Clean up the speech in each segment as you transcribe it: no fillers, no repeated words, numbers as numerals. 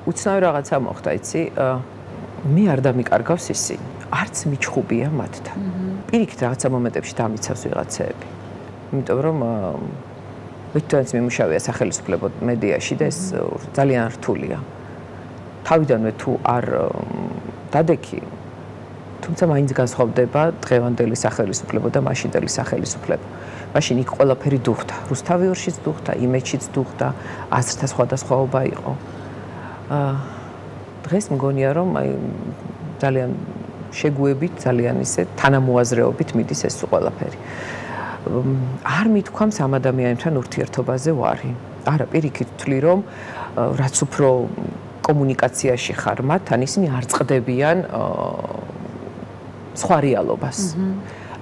უცნაური რაღაცა მოხდა, იცი, მე არ დამიკარგავს ისინი. არც მიჩხუბია მათთან. პირიქით რაღაცა მომენტებში დამიცავს ვიღაცეები. იმიტომ რომ ვიდრეც მიმუშავია სახელმწიფო მედიაში და ეს ძალიან რთულია. თავიდანვე თუ არ დადექი, თუმცა მაინც განსხვავდება დღევანდელი სახელმწიფო და მაშინდელი სახელმწიფო. მაშინ იქ ყველაფერი დუხდა. რუსთავიორშიც დუხდა, იმედშიც დუხდა, აზრთა სხვადასხვაობა იყო. დღეს მგონია რომ აი ძალიან შეგუებით, ძალიან ისე თანამოაზრეობით მიდის ეს ყველაფერი. არ მithქვამს ამ ადამიანებთან ურთიერთობაზე ვარი. არა, პირიქით ვთვლი რომ რაც უფრო კომუნიკაციაში ხარ მათთან, ისინი არ წყდებიან სხვა რეალობას.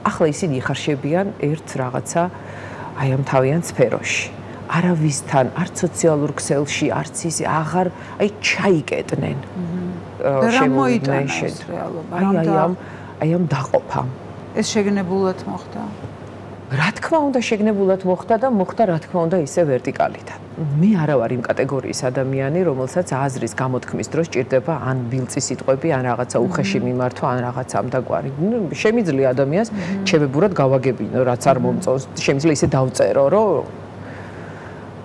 ახლა ისინი იხარშებიან ერთ რაღაცა აი ამ თავიანთ სფეროში. არავისთან, არც სოციალურ ქსელში, არც ისე აღარ აი ჩაიკეტნენ. რა მოიტანა ეს რეალობა? აი ამ დაყოფამ. ეს შეგნებულად მოხდა? რა თქმა უნდა შეგნებულად მოხდა და მოხდა რა თქმა უნდა ისე ვერტიკალიდან. მე არა ვარ იმ კატეგორიის ადამიანი, რომელსაც აზრის გამოთქმის დროს ჭირდება ან ბილწი სიტყვები, ან რაღაცა უხეში მიმართვა, ან რაღაცა ამდაგვარი. შემიძლია ადამიანს ჩებებურად გავაგებინო, რაც არ მომწონს, შემიძლია ისე დავწერო, რომ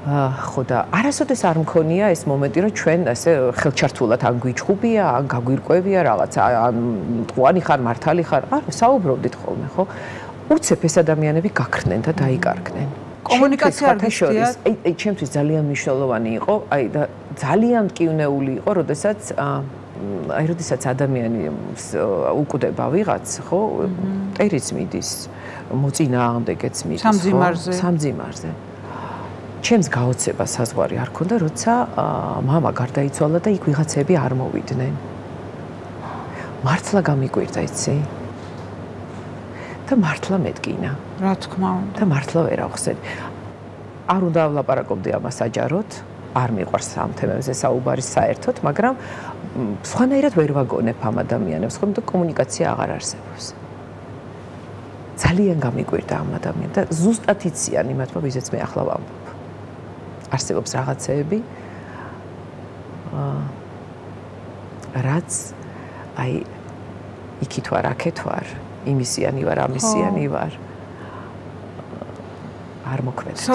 ხო და არასოდეს არ მქონია ეს მომენტი, რომ ჩვენ ასე ხელჩართულად ან გვიჩხუბია, ან გაგვირკვევია რაღაცა, ან მტყუარი ხარ, მართალი ხარ, არა, საუბრობდით ხოლმე, ხო? უცებ ეს ადამიანები გაქრნენ და დაიკარგნენ. კომუნიკაცია არ გიშვიათ? აი, ჩემთვის ძალიან მნიშვნელოვანი იყო, აი და ძალიან მკივნეული იყო, როდესაც ადამიანი უკვდება ვიღაც, ხო? ტერიც მიდის, მოწინააღმდეგეც მიდის, ხო? სამძიმარზე. ჩემს გაოცება საზღვარი არ ქონდა, როცა მამა გარდაიცვალა და იქ ვიღაცები არ მოვიდნენ. მართლა გამიკვირდა, იცი? და მართლა მედგინა. რა თქმა უნდა. და მართლა ვერ ახსენე. არ უნდა ვლაპარაკობდი ამას აჯაროთ, არ მიყვარს ამ თემებზე საუბარი საერთოდ, მაგრამ სხვანაირად ვერ ვაგონებ ამ ადამიანებს, ხომ და კომუნიკაცია აღარ არსებობს. ძალიან გამიკვირდა ამ ადამიანს და ზუსტად იციან იმათმა, ვიზეც მე ახლა ვამბობ. არსებობს რაღაცეები, რაც აი იქით ვარ, აქეთ ვარ, იმისიანი ვარ, ამისიანი ვარ. არ მოქმედებს.